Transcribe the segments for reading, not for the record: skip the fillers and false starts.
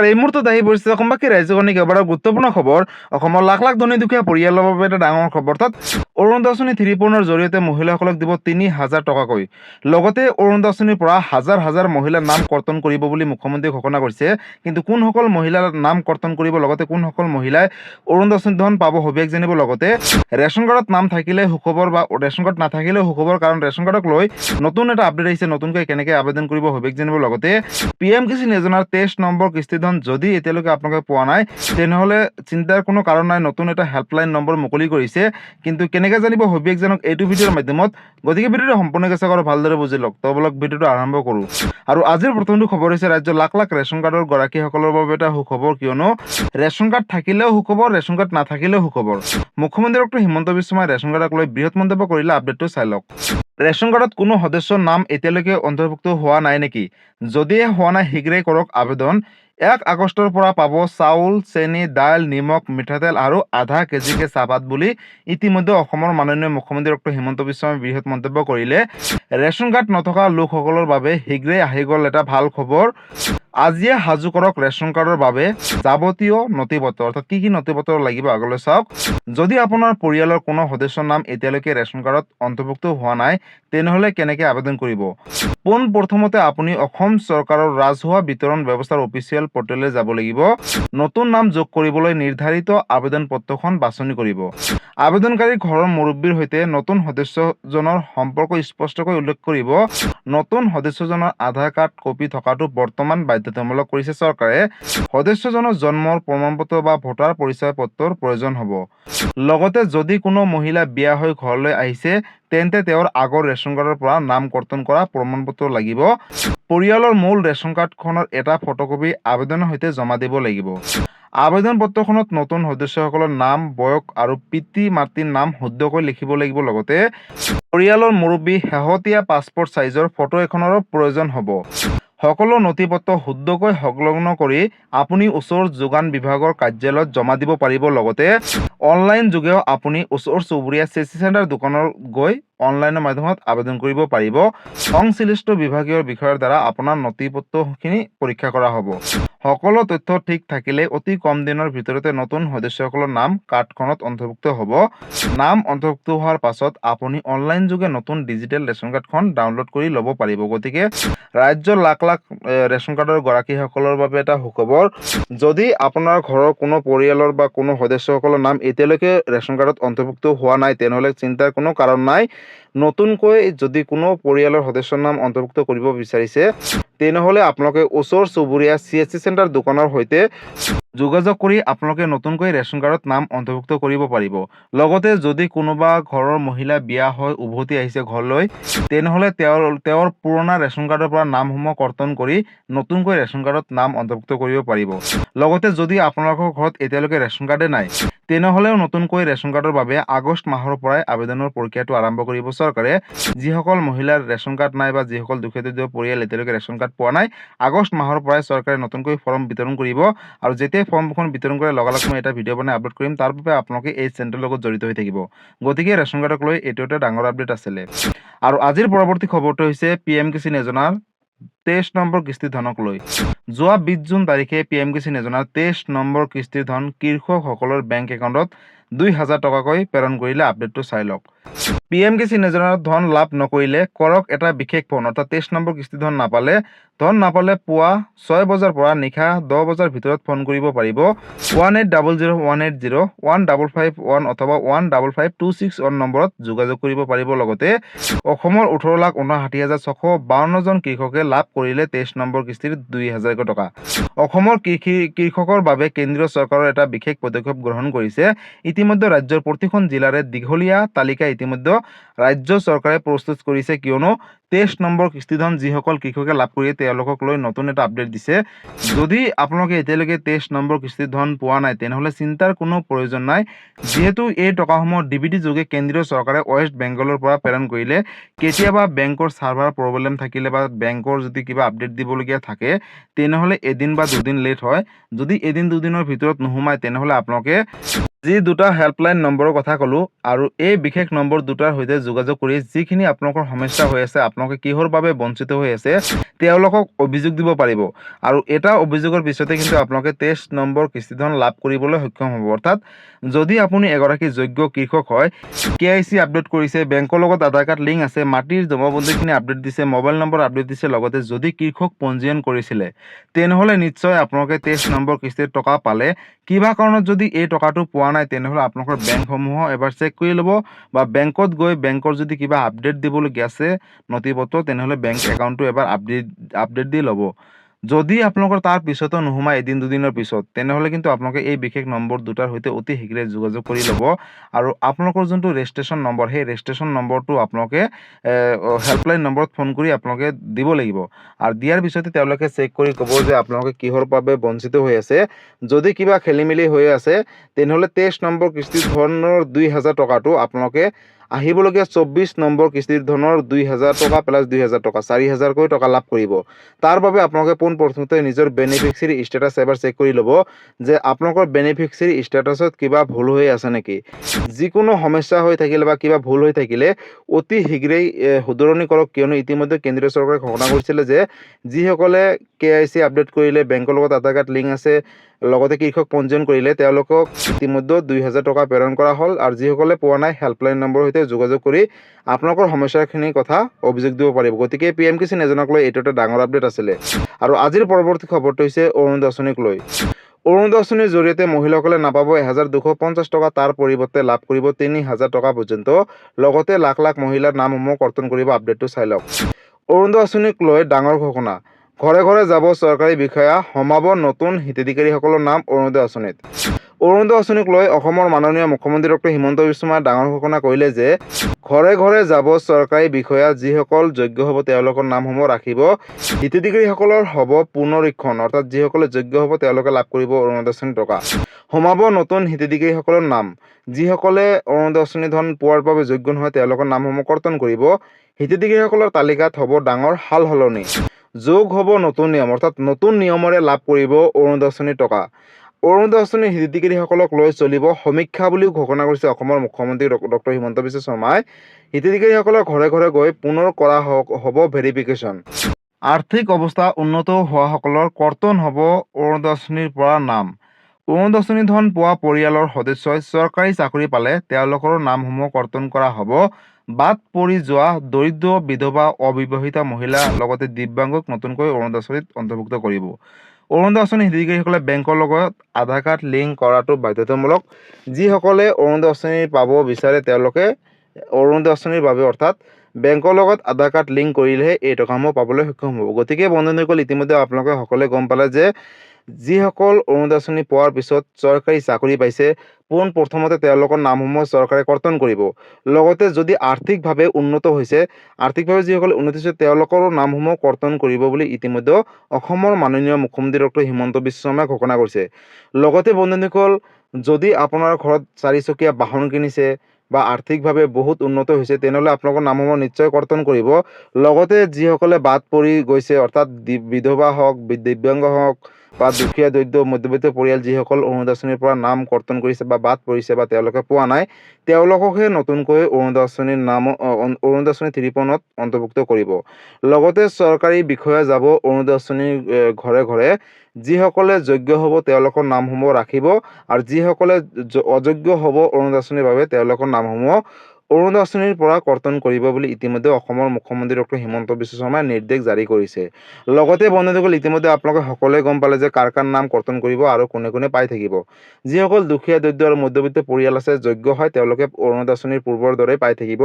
এই মুহূৰ্তত আহি পৰিছে অসমবাসী ৰাজ্যখনিক এবাৰ গুৰুত্বপূৰ্ণ খবৰ। অসমৰ লাখ লাখ ধনী দুখীয়া পৰিয়ালৰ বাবে এটা ডাঙৰ খবৰ। অৰ্থাৎ অৰুণোদয় আঁচনি 3.0 জৰিয়তে মহিলাসকলক দিব 3,000 টকাকৈ। লগতে অৰুণোদয় আঁচনিৰ পৰা হাজাৰ হাজাৰ মহিলাৰ নাম কৰ্তন কৰিব বুলি মুখ্যমন্ত্ৰীয়ে ঘোষণা কৰিছে। কিন্তু কোনসকল মহিলাৰ নাম কৰ্তন কৰিব, লগতে কোনসকল মহিলাই অৰুণোদয় আঁচনি ধন পাব সবিশেষ জানিব। লগতে ৰেচন কাৰ্ডত নাম থাকিলে সুখবৰ বা ৰেচন কাৰ্ড নাথাকিলেও সুখবৰ, কাৰণ ৰেচন কাৰ্ডক লৈ নতুন এটা আপডেট আহিছে। নতুনকৈ কেনেকৈ আবেদন কৰিব সবিশেষ জানিব। লগতে PM কিষাণ যোজনাৰ 23 নম্বৰ কিস্তি ধন যদি এতিয়ালৈকে আপোনালোকে পোৱা নাই, তেনেহ'লে চিন্তাৰ কোনো কাৰণ নাই। নতুন এটা হেল্পলাইন নম্বৰ মুকলি কৰিছে। কিন্তু কেনেকৈ জানিব সবিশেষ জানক এইটো ভিডিঅ'ৰ মাধ্যমত। গতিকে ভিডিঅ'টো সম্পূৰ্ণকৈ চাওক আৰু ভালদৰে বুজি লওক। তো বলক ভিডিঅ'টো আৰম্ভ কৰোঁ। আৰু আজিৰ প্ৰথমটো খবৰ হৈছে ৰাজ্যৰ লাখ লাখ ৰেচন কাৰ্ডৰ গৰাকীসকলৰ বাবে এটা সুখবৰ, কিয়নো ৰেচন কাৰ্ড থাকিলেও সুখবৰ, ৰেচন কাৰ্ড নাথাকিলেও সুখবৰ। মুখ্যমন্ত্ৰী ডক্টৰ হিমন্ত বিশ্ব শৰ্মাই ৰেচন কাৰ্ডক লৈ বৃহৎ মন্তব্য কৰিলে। আপডেটটো চাই লওক। ৰেচন কাৰ্ডত কোনো সদস্যৰ নাম এতিয়ালৈকে অন্তৰ্ভুক্ত হোৱা নাই নেকি? যদিহে হোৱা নাই, শীঘ্ৰেই কৰক আবেদন। 1 আগষ্টৰ পৰা পাব চাউল, চেনি, দাইল, নিমখ, মিঠাতেল আৰু আধা কেজিকে চাহপাত বুলি ইতিমধ্যে অসমৰ মাননীয় মুখ্যমন্ত্ৰী ডক্টৰ হিমন্ত বিশ্ব শৰ্মাই বৃহৎ মন্তব্য কৰিলে। ৰেচন কাৰ্ড নথকা লোকসকলৰ বাবে শীঘ্ৰেই আহি গ'ল এটা ভাল খবৰ। আজিয়ে সাজু কৰক ৰেচন কাৰ্ডৰ বাবে যাৱতীয় নথিপত্ৰ। অৰ্থাৎ কি কি নথিপত্ৰ লাগিব আগলৈ চাওক। যদি আপোনাৰ পৰিয়ালৰ কোনো সদস্যৰ নাম এতিয়ালৈকে ৰেচন কাৰ্ডত অন্তৰ্ভুক্ত হোৱা নাই, তেনেহ'লে কেনেকৈ আবেদন কৰিব? পোনপ্ৰথমতে আপুনি অসম চৰকাৰৰ ৰাজহুৱা বিতৰণ ব্যৱস্থাৰ অফিচিয়েল পৰ্টেললৈ যাব লাগিব। নতুন নাম যোগ কৰিবলৈ নিৰ্ধাৰিত আবেদন পত্ৰখন বাছনি কৰিব। আবেদনকাৰীৰ ঘৰৰ মুৰব্বীৰ সৈতে নতুন সদস্যজনৰ সম্পৰ্ক স্পষ্টকৈ উল্লেখ কৰিব। নতুন সদস্যজনৰ আধাৰ কাৰ্ড কপি থকাটো বৰ্তমান বাধ্যতামূলক কৰিছে চৰকাৰে। সদস্যজনৰ জন্মৰ প্ৰমাণপত্ৰ বা ভোটাৰ পৰিচয় পত্ৰৰ প্ৰয়োজন হ'ব। লগতে যদি কোনো মহিলা বিয়া হৈ ঘৰলৈ আহিছে, তেন্তে তেওঁৰ আগৰ ৰেচন কাৰ্ডৰ পৰা নাম কৰ্তন কৰা প্ৰমাণপত্ৰ লাগিব। পৰিয়ালৰ মূল ৰেচন কাৰ্ডখনৰ এটা ফটোকপি আবেদনৰ সৈতে জমা দিব লাগিব। আবেদন পত্ৰখনত নতুন সদস্যসকলৰ নাম, বয়স আৰু পিতৃ মাতৃৰ নাম শুদ্ধকৈ লিখিব লাগিব। লগতে পৰিয়ালৰ মুৰব্বী শেহতীয়া পাছপোৰ্ট চাইজৰ ফটো এখনৰো প্ৰয়োজন হ'ব। সকলো নথিপত্ৰ শুদ্ধকৈ সংলগ্ন কৰি আপুনি ওচৰৰ যোগান বিভাগৰ কাৰ্যালয়ত জমা দিব পাৰিব। লগতে অনলাইন যোগেও আপুনি ওচৰ চুবুৰীয়া CSC চেণ্টাৰ দোকানত গৈ অনলাইনৰ মাধ্যমত আবেদন কৰিব পাৰিব। সংশ্লিষ্ট বিভাগীয় বিষয়ৰ দ্বাৰা আপোনাৰ নথিপত্ৰখিনি পৰীক্ষা কৰা হ'ব। সকলো তথ্য ঠিক থাকিলে অতি কম দিনৰ ভিতৰতে নতুন সদস্যসকলৰ নাম কাৰ্ডখনত অন্তৰ্ভুক্ত হ'ব। নাম অন্তৰ্ভুক্ত হোৱাৰ পাছত আপুনি অনলাইন যোগে নতুন ডিজিটেল ৰেচন কাৰ্ডখন ডাউনলোড কৰি ল'ব পাৰিব। গতিকে ৰাজ্যৰ লাখ লাখ ৰেচন কাৰ্ডৰ গৰাকীসকলৰ বাবে এটা সুখবৰ। যদি আপোনাৰ ঘৰৰ কোনো পৰিয়ালৰ বা কোনো সদস্যসকলৰ নাম এতিয়ালৈকে ৰেচন কাৰ্ডত অন্তৰ্ভুক্ত হোৱা নাই, তেনেহ'লে চিন্তাৰ কোনো কাৰণ নাই। নতুনকৈ যদি কোনো পৰিয়ালৰ সদস্যৰ নাম অন্তৰ্ভুক্ত কৰিব বিচাৰিছে, তেনেহ'লে আপোনালোকে ওচৰ চুবুৰীয়া CSC চেণ্টাৰ দোকানৰ সৈতে যোগাযোগ কৰি আপোনালোকে নতুনকৈ ৰেচন কাৰ্ডত নাম অন্তৰ্ভুক্ত কৰিব পাৰিব। লগতে যদি কোনোবা ঘৰৰ মহিলা বিয়া হৈ উভতি আহিছে ঘৰলৈ, তেনেহ'লে তেওঁৰ পুৰণা ৰেচন কাৰ্ডৰ পৰা নামসমূহ কৰ্তন কৰি নতুনকৈ ৰেচন কাৰ্ডত নাম অন্তৰ্ভুক্ত কৰিব পাৰিব। লগতে যদি আপোনালোকৰ ঘৰত এতিয়ালৈকে ৰেচন কাৰ্ডে নাই, তেনেহ'লেও নতুনকৈ ৰেচন কাৰ্ডৰ বাবে আগষ্ট মাহৰ পৰাই আবেদনৰ প্ৰক্ৰিয়াটো আৰম্ভ কৰিব চৰকাৰে। যিসকল মহিলাৰ ৰেচন কাৰ্ড নাই বা যিসকল দুখীয়া দৰিদ্ৰ পৰিয়াল এতিয়ালৈকে ৰেচন কাৰ্ড পোৱা নাই, আগষ্ট মাহৰ পৰাই চৰকাৰে নতুনকৈ ফৰ্ম বিতৰণ কৰিব। আৰু যেতিয়া ফৰ্মখন বিতৰণ কৰে লগালগ মই এটা ভিডিঅ' বনাই আপলোড কৰিম। তাৰ বাবে আপোনালোকে এই চেনেলৰ লগত জড়িত হৈ থাকিব। গতিকে ৰেচন কাৰ্ডক লৈ এইটো এটা ডাঙৰ আপডেট আছিলে। আৰু আজিৰ পৰৱৰ্তী খবৰটো হৈছে PM কিষাণ যোজনাৰ 23 নম্বৰ কিস্তিৰ ধনক লৈ। যোৱা 20 জুন তাৰিখে PM কিষাণ যোজনাৰ 23 নম্বৰ কিস্তিৰ ধন কৃষকসকলৰ বেংক একাউণ্টত 2,000 টকাকৈ প্ৰেৰণ কৰিলে। আপডেটটো চাই লওক। PM কিষাণ যোজনাৰ ধন লাভ নকৰিলে কৰক এটা বিশেষ ফোন। অৰ্থাৎ 23 নম্বৰ কিস্তি ধন নাপালে পুৱা 6 বজাৰ পৰা নিশা 10 বজাৰ ভিতৰত ফোন কৰিব পাৰিব। 1800 1551 অথবা 155261 নম্বৰত যোগাযোগ কৰিব পাৰিব। লগতে অসমৰ 18,59,652 জন কৃষকে লাভ কৰিলে 23 নম্বৰ কিস্তিৰ 2,000 টকা। অসমৰ কৃষকৰ বাবে কেন্দ্ৰীয় চৰকাৰৰ এটা বিশেষ পদক্ষেপ গ্ৰহণ কৰিছে। ইতিমধ্যে ৰাজ্যৰ প্ৰতিখন জিলাৰে দীঘলীয়া তালিকা ইতিমধ্যে ৰাজ্য চৰকাৰে প্ৰস্তুত কৰিছে, কিয়নো 23 নম্বৰ কিস্তি ধন যিসকল কৃষকে লাভ কৰি তেওঁলোকক লৈ নতুন এটা আপডেট দিছে। যদি আপোনালোকে এতিয়ালৈকে 23 নম্বৰ কিস্তিৰ ধন পোৱা নাই, তেনেহ'লে চিন্তাৰ কোনো প্ৰয়োজন নাই। যিহেতু এই টকাসমূহ DBT যোগে কেন্দ্ৰীয় চৰকাৰে ৱেষ্ট বেংগলৰ পৰা প্ৰেৰণ কৰিলে। কেতিয়াবা বেংকৰ ছাৰ্ভাৰ প্ৰব্লেম থাকিলে বা বেংকৰ যদি কিবা আপডেট দিবলগীয়া থাকে, তেনেহ'লে এদিন বা দুদিন লেট হয়। যদি এদিন দুদিনৰ ভিতৰত নোসোমায়, তেনেহ'লে আপোনালোকে যি দুটা হেল্পলাইন নম্বৰৰ কথা ক'লোঁ আৰু এই বিশেষ নম্বৰ দুটাৰ সৈতে যোগাযোগ কৰি যিখিনি আপোনালোকৰ সমস্যা হৈ আছে, আপোনালোকে কিহৰ বাবে বঞ্চিত হৈ আছে, তেওঁলোকক অভিযোগ দিব পাৰিব। আৰু এটা অভিযোগৰ পিছতে কিন্তু আপোনালোকে 23 নম্বৰ কিস্তিধন লাভ কৰিবলৈ সক্ষম হ'ব। অৰ্থাৎ যদি আপুনি এগৰাকী যোগ্য কৃষক হয়, KYC আপডেট কৰিছে, বেংকৰ লগত আধাৰ কাৰ্ড লিংক আছে, মাটিৰ জমাবন্দীখিনি আপডেট দিছে, মোবাইল নম্বৰ আপডেট দিছে, লগতে যদি কৃষক পঞ্জীয়ন কৰিছিলে, তেনেহ'লে নিশ্চয় আপোনালোকে 23 নম্বৰ কিস্তিৰ টকা পালে। কিবা কাৰণত যদি এই টকাটো পোৱা নাই, তেনেহ'লে আপোনালোকৰ বেংকসমূহ এবাৰ চেক কৰি ল'ব, বা বেংকত গৈ বেংকৰ যদি কিবা আপডেট দিবলগীয়া আছে নথিপত্ৰ, তেনেহ'লে বেংক একাউণ্টটো এবাৰ আপডেট দি ল'ব। যদি আপোনালোকৰ তাৰ পিছতো নোসোমায় এদিন দুদিনৰ পিছত, তেনেহ'লে কিন্তু আপোনালোকে এই বিশেষ নম্বৰ দুটাৰ সৈতে অতি শীঘ্ৰে যোগাযোগ কৰি ল'ব। আৰু আপোনালোকৰ যোনটো ৰেজিষ্ট্ৰেশ্যন নম্বৰ, সেই ৰেজিষ্ট্ৰেশ্যন নম্বৰটো আপোনালোকে হেল্পলাইন নম্বৰত ফোন কৰি আপোনালোকে দিব লাগিব। আৰু দিয়াৰ পিছতে তেওঁলোকে চেক কৰি ক'ব যে আপোনালোকে কিহৰ বাবে বঞ্চিত হৈ আছে। যদি কিবা খেলি মেলি হৈ আছে, তেনেহ'লে 23 নম্বৰ কিস্তিৰ ধনৰ 2000 টকাটো আপোনালোকে আহিবলগীয়া 24 নম্বৰ কিস্তিৰ ধনৰ 2000 টকা প্লাছ 2000 টকা, 4000কৈ টকা লাভ কৰিব। তাৰ বাবে আপোনালোকে পোনপ্ৰথমতে নিজৰ বেনিফিচিয়াৰী ষ্টেটাছ এবাৰ চেক কৰি ল'ব যে আপোনালোকৰ বেনিফিচিয়াৰী ষ্টেটাছত কিবা ভুল হৈ আছে নেকি। যিকোনো সমস্যা হৈ থাকিলে বা কিবা ভুল হৈ থাকিলে অতি শীঘ্ৰেই শুধৰণি কৰক, কিয়নো ইতিমধ্যে কেন্দ্ৰীয় চৰকাৰে ঘোষণা কৰিছিলে যে যিসকলে KYC আপডেট কৰিলে, বেংকৰ লগত আধাৰ কাৰ্ড লিংক আছে, লগতে কৃষক পঞ্জীয়ন কৰিলে, তেওঁলোকক ইতিমধ্যে 2000 টকা প্ৰেৰণ কৰা হ'ল। আৰু যিসকলে পোৱা নাই, হেল্পলাইন নম্বৰৰ সৈতে যোগাযোগ কৰি আপোনালোকৰ সমস্যাখিনিৰ কথা অভিযোগ দিব পাৰিব। গতিকে PM কিষাণ যোজনাক লৈ এইটো এটা ডাঙৰ আপডেট আছিলে। আৰু আজিৰ পৰৱৰ্তী খবৰটো হৈছে অৰুণোদয় আঁচনিক লৈ। অৰুণোদয় আঁচনিৰ জৰিয়তে মহিলাসকলে নাপাব 1250 টকা, তাৰ পৰিৱৰ্তে লাভ কৰিব 3000 টকা পৰ্যন্ত। লগতে লাখ লাখ মহিলাৰ নামসমূহ কৰ্তন কৰিব। আপডেটটো চাই লওক। অৰুণোদয় আঁচনিক লৈ ডাঙৰ ঘোষণা। ঘৰে ঘৰে যাব চৰকাৰী বিষয়া, সোমাব নতুন হিতাধিকাৰীসকলৰ নাম অৰুণোদয় আঁচনিত। অৰুণোদয় আঁচনিক লৈ অসমৰ মাননীয় মুখ্যমন্ত্ৰী ডক্টৰ হিমন্ত বিশ্ব শৰ্মাই ডাঙৰ ঘোষণা কৰিলে যে ঘৰে ঘৰে যাব চৰকাৰী বিষয়া, যিসকল যোগ্য হ'ব তেওঁলোকৰ নামসমূহ ৰাখিব। হিতাধিকাৰীসকলৰ হ'ব পুনৰীক্ষণ, অৰ্থাৎ যিসকলে যোগ্য হ'ব তেওঁলোকে লাভ কৰিব অৰুণোদয় আঁচনিৰ টকা। সোমাব নতুন হিতাধিকাৰীসকলৰ নাম, যিসকলে অৰুণোদয় আঁচনি ধন পোৱাৰ বাবে যোগ্য নহয় তেওঁলোকৰ নামসমূহ কৰ্তন কৰিব। হিতাধিকাৰীসকলৰ তালিকাত হ'ব ডাঙৰ সাল সলনি। যোগ হ'ব নতুন নিয়ম, অৰ্থাৎ নতুন নিয়মৰে লাভ কৰিব অৰুণোদয় আঁচনিৰ টকা। অৰুণোদয় আঁচনিৰ হিতাধিকাৰীসকলক লৈ চলিব সমীক্ষা বুলিও ঘোষণা কৰিছে অসমৰ মুখ্যমন্ত্ৰী ডক্টৰ হিমন্ত বিশ্ব শৰ্মাই। হিতাধিকাৰীসকলৰ ঘৰে ঘৰে গৈ পুনৰ কৰা হ'ব ভেৰিফিকেশ্যন। আৰ্থিক অৱস্থা উন্নত হোৱাসকলৰ কৰ্তন হ'ব অৰুণোদয় আঁচনিৰ পৰা নাম। অৰুণোদয় আঁচনি ধন পোৱা পৰিয়ালৰ সদস্যই চৰকাৰী চাকৰি পালে তেওঁলোকৰ নামসমূহ কৰ্তন কৰা হ'ব। বাদ পৰি যোৱা দৰিদ্ৰ, বিধৱা, অবিবাহিতা মহিলা, লগতে দিব্যাংগক নতুনকৈ অৰুণোদয় আঁচনিত অন্তৰ্ভুক্ত কৰিব। অৰুণোদয় আঁচনি হিতাধিকাৰীসকলে বেংকৰ লগত আধাৰ কাৰ্ড লিংক কৰাটো বাধ্যতামূলক। যিসকলে অৰুণোদয় আঁচনি পাব বিচাৰে তেওঁলোকে অৰুণোদয় আঁচনিৰ বাবে, অৰ্থাৎ বেংকৰ লগত আধাৰ কাৰ্ড লিংক কৰিলেহে এই টকাসমূহ পাবলৈ সক্ষম হ'ব। গতিকে বন্ধুসকল, ইতিমধ্যে আপোনালোকে সকলোৱে গম পালে যে যিসকল অৰুণোদয় আঁচনি পোৱাৰ পিছত চৰকাৰী চাকৰি পাইছে, পোনপ্ৰথমতে তেওঁলোকৰ নামসমূহ চৰকাৰে কৰ্তন কৰিব। লগতে যদি আৰ্থিকভাৱে উন্নত হৈছে, আৰ্থিকভাৱে যিসকলে উন্নত হৈছে তেওঁলোকৰ নামসমূহ কৰ্তন কৰিব বুলি ইতিমধ্যে অসমৰ মাননীয় মুখ্যমন্ত্ৰী ডক্টৰ হিমন্ত বিশ্ব শৰ্মাই ঘোষণা কৰিছে। লগতে বন্ধুসকল, যদি আপোনাৰ ঘৰত 4 চকীয়া বাহন কিনিছে বা আৰ্থিকভাৱে বহুত উন্নত হৈছে, তেনেহ'লে আপোনালোকৰ নামসমূহ নিশ্চয় কৰ্তন কৰিব। লগতে যিসকলে বাদ পৰি গৈছে, অৰ্থাৎ বিধৱা হওক, দিব্যাংগ হওক বা দুখীয়া, দৰিদ্ৰ, মধ্যবিত্ত পৰিয়াল যিসকল অৰুণোদয় আঁচনিৰ পৰা নাম কৰ্তন কৰিছে বা বাদ পৰিছে বা তেওঁলোকে পোৱা নাই, তেওঁলোককহে নতুনকৈ অৰুণোদয় আঁচনিৰ অৰুণোদয় আঁচনি 3.0ত অন্তৰ্ভুক্ত কৰিব। লগতে চৰকাৰী বিষয়া যাব অৰুণোদয় আঁচনিৰ ঘৰে ঘৰে। যিসকলে যোগ্য হ'ব তেওঁলোকৰ নামসমূহ ৰাখিব, আৰু যিসকলে অযোগ্য হ'ব অৰুণোদয় আঁচনিৰ বাবে তেওঁলোকৰ নামসমূহ অৰুণোদয় আঁচনিৰ পৰা কৰ্তন কৰিব বুলি ইতিমধ্যে অসমৰ মুখ্যমন্ত্ৰী ডক্টৰ হিমন্ত বিশ্ব শৰ্মাই নিৰ্দেশ জাৰি কৰিছে। লগতে বন্ধুসকল, ইতিমধ্যে আপোনালোকে সকলোৱে গম পালে যে কাৰ কাৰ নাম কৰ্তন কৰিব আৰু কোনে কোনে পাই থাকিব। যিসকল দুখীয়া, দৰিদ্ৰ আৰু মধ্যবিত্ত পৰিয়াল আছে, যোগ্য হয়, তেওঁলোকে অৰুণোদয় আঁচনিৰ পূৰ্বৰ দৰে পাই থাকিব।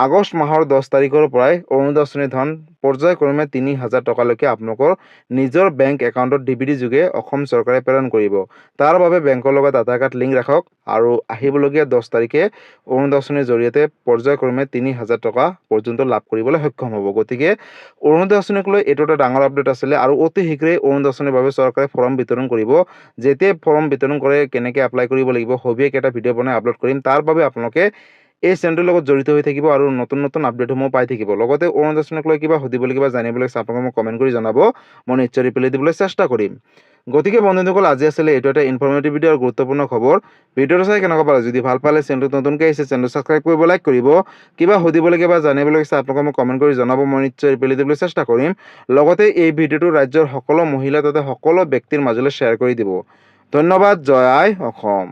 আগষ্ট মাহৰ 10 তাৰিখৰ পৰাই অৰুণোদয় আঁচনিৰ ধন পৰ্যায়ক্ৰমে 3000 টকালৈকে আপোনালোকৰ নিজৰ বেংক একাউণ্টত DBD যোগে অসম চৰকাৰে প্ৰেৰণ কৰিব। তাৰ বাবে বেংকৰ লগত আধাৰ কাৰ্ড লিংক ৰাখক, আৰু আহিবলগীয়া 10 তাৰিখে অৰুণোদয় আঁচনিৰ জৰিয়তে পৰ্যায়ক্ৰমে 3000 টকা পৰ্যন্ত লাভ কৰিবলৈ সক্ষম হ'ব। গতিকে অৰুণোদয় আঁচনিক লৈ এইটো এটা ডাঙৰ আপডেট আছিলে। আৰু অতি শীঘ্ৰেই অৰুণোদয় আঁচনিৰ বাবে চৰকাৰে ফৰ্ম বিতৰণ কৰিব। যেতিয়া ফৰ্ম বিতৰণ কৰে, কেনেকৈ এপ্লাই কৰিব লাগিব, সবিশেষ এটা ভিডিঅ' বনাই আপলোড কৰিম। তাৰ বাবে আপোনালোকে এই চেনেলটোৰ লগত জড়িত হৈ থাকিব আৰু নতুন নতুন আপডেটসমূহ পাই থাকিব। লগতে অৰুণোদয় আঁচনিক লৈ কিবা সুধিবলৈ, কিবা জানিবলৈ আপোনালোকে মোক কমেণ্ট কৰি জনাব, মই নিশ্চয় ৰিপ্লাই দিবলৈ চেষ্টা কৰিম। গতিকে বন্ধুসকল আজি আছিলে এইটো এটা ইনফৰ্মেটিভ ভিডিঅ' আৰু গুৰুত্বপূৰ্ণ খবৰ। ভিডিঅ'টো চাই কেনেকুৱা পালে যদি ভাল পালে চেনেলটো নতুনকৈ আহিছে চেনেলটো ছাবস্ক্ৰাইব কৰিব, লাইক কৰিব। কিবা সুধিবলগীয়া বা জানিবলগীয়া আছে আপোনালোকে মোক কমেণ্ট কৰি জনাব, মই নিশ্চয় ৰিপ্লাই দিবলৈ চেষ্টা কৰিম। লগতে এই ভিডিঅ'টো ৰাজ্যৰ সকলো মহিলা তথা সকলো ব্যক্তিৰ মাজলৈ শ্বেয়াৰ কৰি দিব। ধন্যবাদ। জয় আই অসম।